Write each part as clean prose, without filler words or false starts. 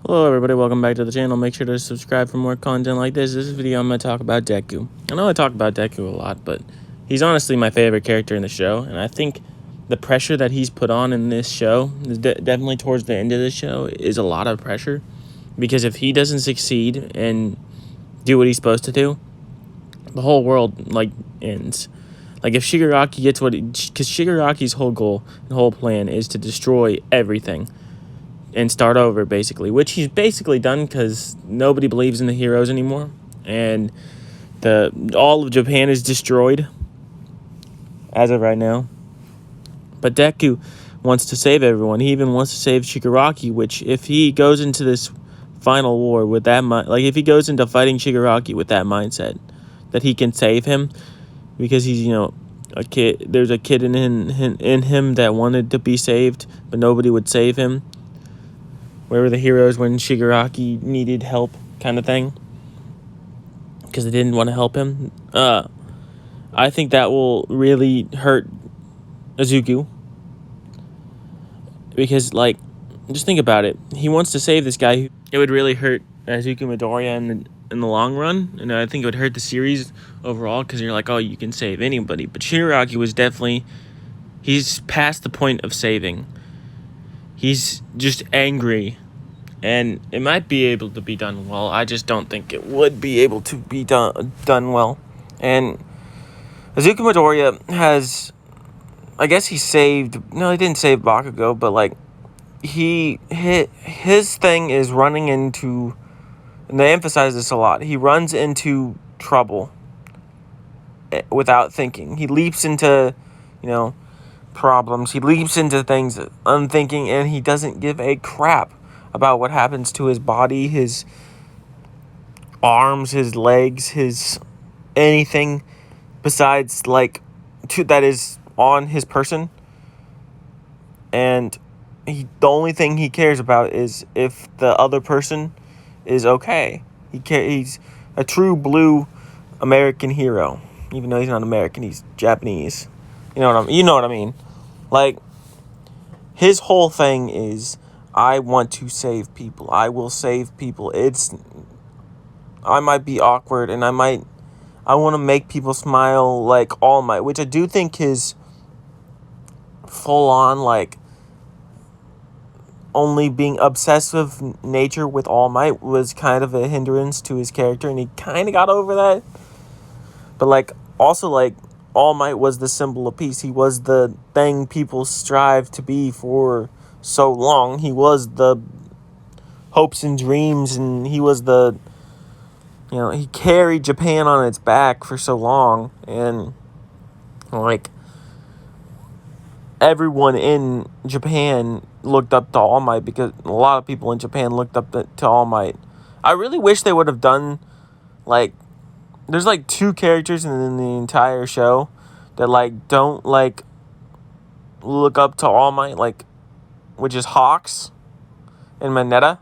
Hello everybody, welcome back to the channel. Make sure to subscribe for more content like this. This video I'm going to talk about Deku. I know I talk about Deku a lot, but he's honestly my favorite character in the show. And I think the pressure that he's put on in this show, definitely towards the end of the show, is a lot of pressure. Because if he doesn't succeed and do what he's supposed to do, the whole world, ends. If Shigaraki gets because Shigaraki's whole goal and whole plan is to destroy everything and start over, basically, which he's basically done because nobody believes in the heroes anymore, and all of Japan is destroyed as of right now. But Deku wants to save everyone. He even wants to save Shigaraki, which if he goes into this final war with that if he goes into fighting Shigaraki with that mindset that he can save him, because he's a kid. There's a kid in him that wanted to be saved, but nobody would save him. Where were the heroes when Shigaraki needed help, kind of thing? Because they didn't want to help him. I think that will really hurt Izuku. Because, just think about it. He wants to save this guy. It would really hurt Izuku Midoriya in the long run. And I think it would hurt the series overall, because you're like, oh, you can save anybody. But Shigaraki was he's past the point of saving. He's just angry, and it might be able to be done well. I just don't think it would be able to be done well. And Izuku Midoriya has, I guess he didn't save Bakugo, but his thing is running into, and they emphasize this a lot, he runs into trouble without thinking. He leaps into, problems. He leaps into things unthinking, and he doesn't give a crap about what happens to his body, his arms, his legs, his anything besides that is on his person. And the only thing he cares about is if the other person is okay. He's a true blue American hero, even though he's not American. He's Japanese. You know what I mean? His whole thing is, I want to save people. I will save people. I might be awkward, and I want to make people smile like All Might, which I do think his full-on, only being obsessive nature with All Might was kind of a hindrance to his character, and he kind of got over that. But, also, All Might was the symbol of peace. He was the thing people strive to be for so long. He was the hopes and dreams, and he was he carried Japan on its back for so long, and everyone in Japan looked up to All Might, because a lot of people in Japan looked up to All Might. I really wish they would have done there's two characters in the entire show that don't look up to All Might, which is Hawks and Mineta.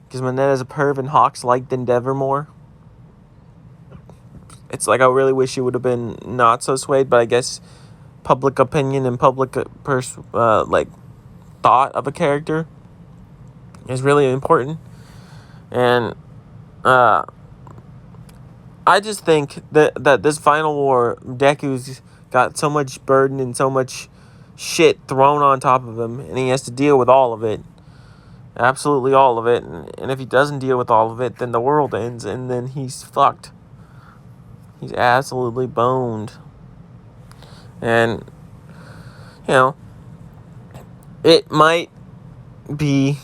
Because Mineta's a perv and Hawks liked Endeavor more. It's I really wish it would have been not so swayed, but I guess public opinion and public thought of a character is really important. And I just think that this final war, Deku's got so much burden and so much shit thrown on top of him, and he has to deal with all of it. Absolutely all of it. And if he doesn't deal with all of it, then the world ends, and then he's fucked. He's absolutely boned. And, it might be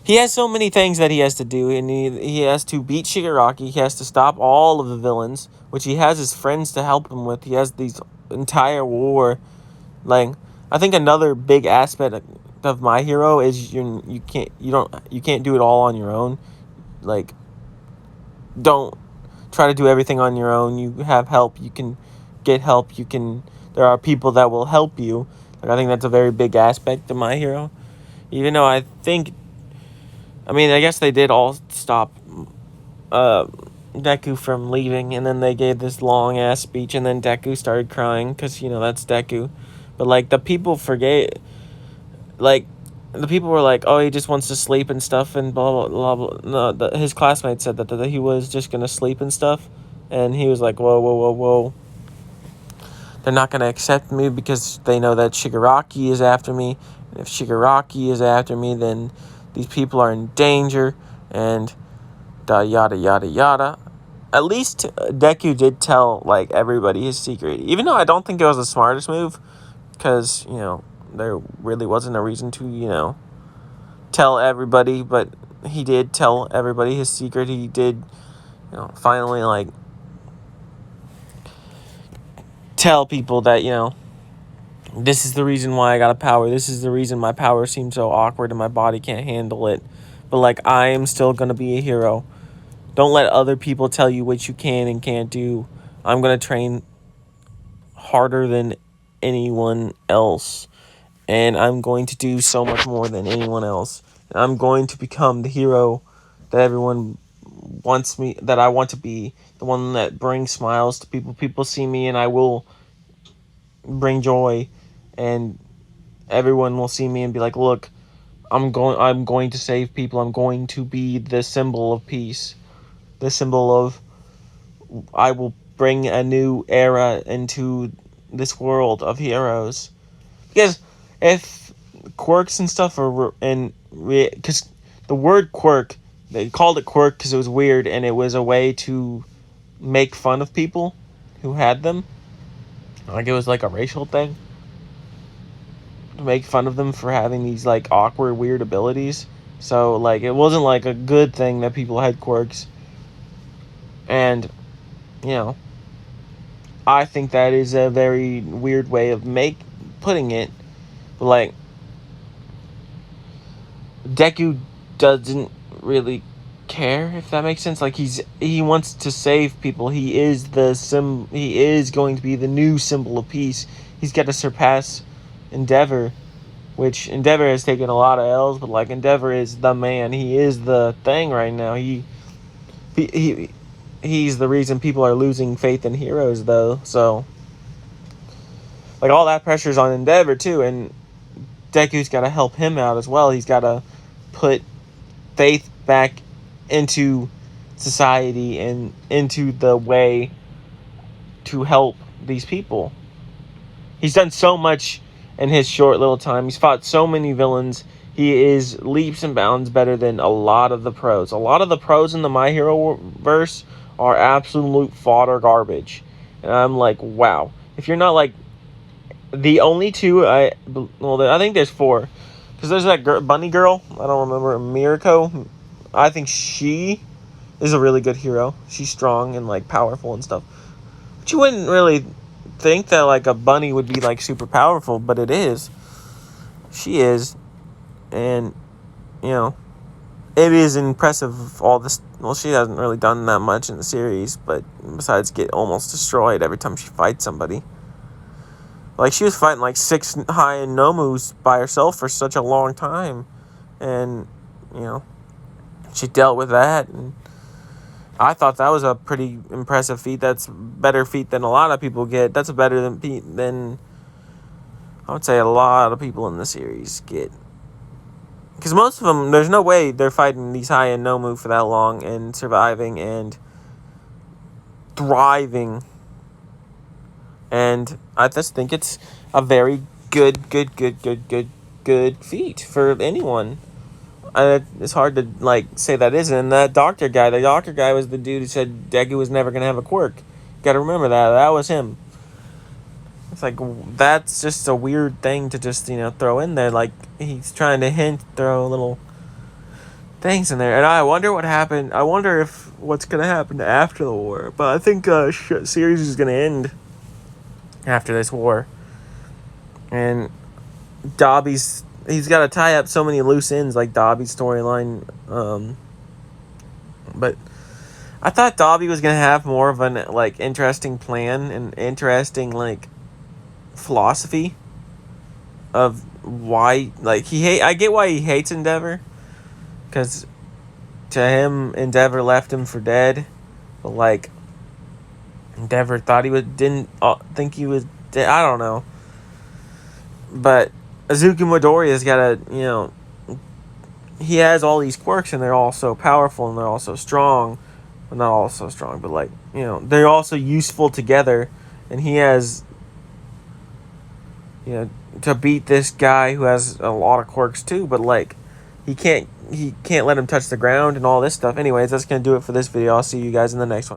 he has so many things that he has to do, and he has to beat Shigaraki. He has to stop all of the villains, which he has his friends to help him with. He has these entire war. I think another big aspect of My Hero is you can't do it all on your own. Don't try to do everything on your own. You have help. You can get help. There are people that will help you. I think that's a very big aspect of My Hero. Even though I guess they did all stop Deku from leaving, and then they gave this long-ass speech, and then Deku started crying, because, that's Deku. But, the people forget like, the people were like, oh, he just wants to sleep and stuff and blah, blah, blah, blah. No, his classmates said that he was just going to sleep and stuff. And he was like, whoa, whoa, whoa, whoa. They're not going to accept me because they know that Shigaraki is after me. And if Shigaraki is after me, then these people are in danger. And yada, yada, yada. At least Deku did tell, like, everybody his secret. Even though I don't think it was the smartest move. Because, there really wasn't a reason to, tell everybody. But he did tell everybody his secret. He did, finally, like, tell people that, this is the reason why I got a power. This is the reason my power seems so awkward and my body can't handle it. But, like, I am still going to be a hero. Don't let other people tell you what you can and can't do. I'm going to train harder than anyone else. And I'm going to do so much more than anyone else. And I'm going to become the hero that everyone wants me, that I want to be. The one that brings smiles to people. People see me and I will bring joy. And everyone will see me and be like, look, I'm going to save people. I'm going to be the symbol of peace. The symbol of I will bring a new era into this world of heroes. Because if quirks and stuff are because the word quirk, they called it quirk because it was weird and it was a way to make fun of people who had them. Like it was like a racial thing. To make fun of them for having these like awkward, weird abilities. So like it wasn't like a good thing that people had quirks. And, I think that is a very weird way of putting it. But, like, Deku doesn't really care, if that makes sense. Like, he wants to save people. He is he is going to be the new symbol of peace. He's got to surpass Endeavor, which Endeavor has taken a lot of L's, but, like, Endeavor is the man. He is the thing right now. He's the reason people are losing faith in heroes, though. So, like, all that pressure's on Endeavor, too. And Deku's got to help him out as well. He's got to put faith back into society and into the way to help these people. He's done so much in his short little time. He's fought so many villains. He is leaps and bounds better than a lot of the pros. A lot of the pros in the My Hero verse are absolute fodder garbage. And I'm like, wow. If you're not like the only two, I think there's four. Because there's that bunny girl. I don't remember. Mirko. I think she is a really good hero. She's strong and like powerful and stuff. But you wouldn't really think that like a bunny would be like super powerful, but it is. She is. And, it is impressive all this. Well, she hasn't really done that much in the series, but besides get almost destroyed every time she fights somebody. Like, she was fighting like 6 high Nomus by herself for such a long time. And, she dealt with that. And I thought that was a pretty impressive feat. That's a better feat than a lot of people get. That's a better than I would say a lot of people in the series get. Because most of them, there's no way they're fighting these high-end Nomu for that long and surviving and thriving. And I just think it's a very good feat for anyone. It's hard to, like, say that isn't. And the doctor guy was the dude who said Deku was never going to have a quirk. Got to remember that. That was him. It's like, that's just a weird thing to just, throw in there. Like, he's trying to throw little things in there. And I wonder what happened. I wonder if what's going to happen after the war. But I think series is going to end after this war. And he's got to tie up so many loose ends, like Dobby's storyline. But I thought Dobby was going to have more of an, like, interesting plan and interesting, like, philosophy of why, like, I get why he hates Endeavor, because to him Endeavor left him for dead, but like Endeavor didn't think he was dead. I don't know, but Izuku Midoriya's got a, he has all these quirks and they're all so powerful and they're all so strong. Well, not all so strong, but like, they're also useful together. And he has, to beat this guy who has a lot of quirks too, but like, he can't let him touch the ground and all this stuff. Anyways, that's going to do it for this video. I'll see you guys in the next one.